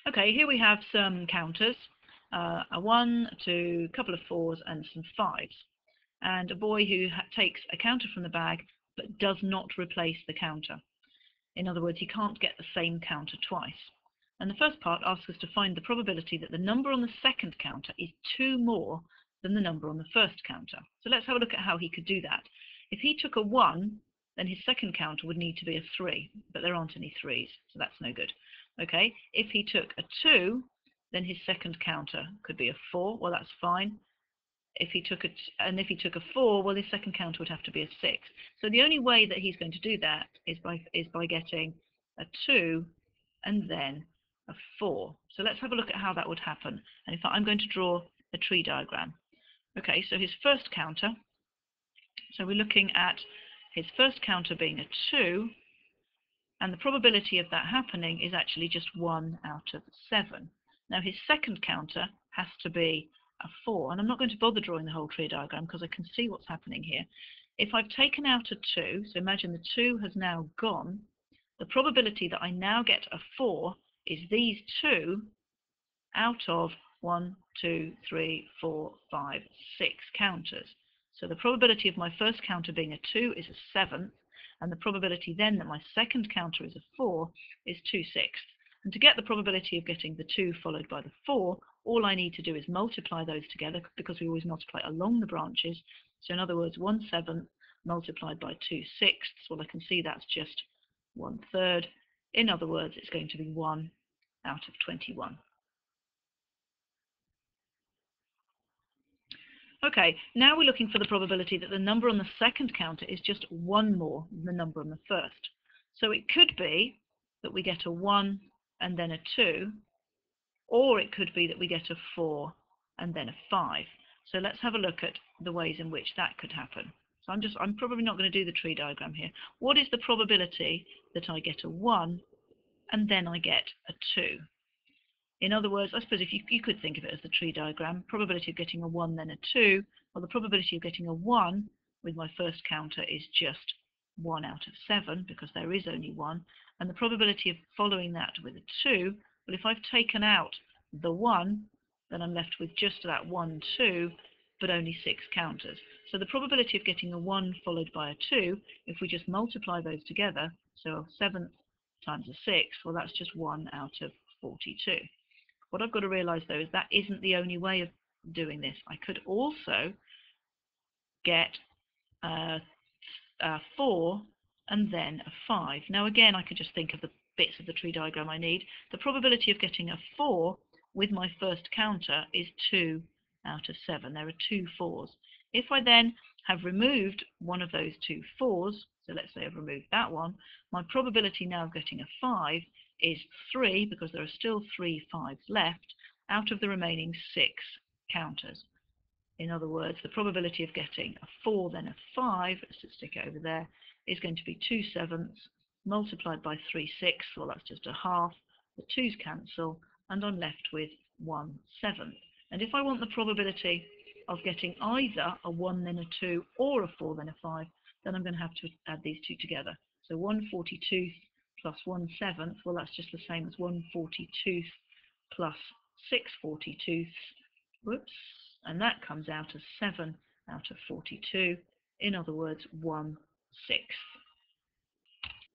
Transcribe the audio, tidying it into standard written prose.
Okay, here we have some counters, a 1, 2, a couple of 4s and some 5s. And a boy who takes a counter from the bag but does not replace the counter. In other words, he can't get the same counter twice. And the first part asks us to find the probability that the number on the second counter is 2 more than the number on the first counter. So let's have a look at how he could do that. If he took a 1, then his second counter would need to be a 3, but there aren't any 3s, so that's no good. Okay, if he took a 2, then his second counter could be a 4, well that's fine. If he took a 4, well his second counter would have to be a 6. So the only way that he's going to do that is by getting a 2 and then a 4. So let's have a look at how that would happen. And in fact, I'm going to draw a tree diagram. Okay, so his first counter, so we're looking at his first counter being a 2, and the probability of that happening is actually just 1 out of 7. Now his second counter has to be a 4, and I'm not going to bother drawing the whole tree diagram because I can see what's happening here. If I've taken out a 2, so imagine the 2 has now gone, the probability that I now get a 4 is these 2 out of 1, 2, 3, 4, 5, 6 counters. So the probability of my first counter being a 2 is a 7th, and the probability then that my second counter is a 4 is 2/6. And to get the probability of getting the 2 followed by the 4, all I need to do is multiply those together, because we always multiply along the branches. So in other words, 1/7 multiplied by 2/6, well I can see that's just 1/3. In other words, it's going to be 1 out of 21. Okay, now we're looking for the probability that the number on the second counter is just 1 more than the number on the first. So it could be that we get a 1 and then a 2, or it could be that we get a 4 and then a 5. So let's have a look at the ways in which that could happen. So I'm probably not going to do the tree diagram here. What is the probability that I get a 1 and then I get a 2? In other words, I suppose if you could think of it as the tree diagram, probability of getting a 1 then a 2, well the probability of getting a 1 with my first counter is just 1 out of 7 because there is only 1, and the probability of following that with a 2, well if I've taken out the 1, then I'm left with just that 1, 2, but only 6 counters. So the probability of getting a 1 followed by a 2, if we just multiply those together, so 7 times a 6, well that's just 1 out of 42. What I've got to realize though is that isn't the only way of doing this. I could also get a 4 and then a 5. Now again, I could just think of the bits of the tree diagram I need. The probability of getting a 4 with my first counter is 2 out of 7. There are 2 4s. If I then have removed one of those 2 4s, so let's say I've removed that one, my probability now of getting a 5 is 3, because there are still 3 5s left, out of the remaining 6 counters. In other words, the probability of getting a 4 then a 5, let's just stick it over there, is going to be 2/7 multiplied by 3/6, well that's just a half, the 2's cancel, and I'm left with 1/7. And if I want the probability of getting either a 1 then a 2 or a 4 then a 5, then I'm going to have to add these two together. So 1/42 plus 1/7, well that's just the same as 1/42 plus 6/42, whoops, and that comes out as 7 out of 42, in other words 1/6.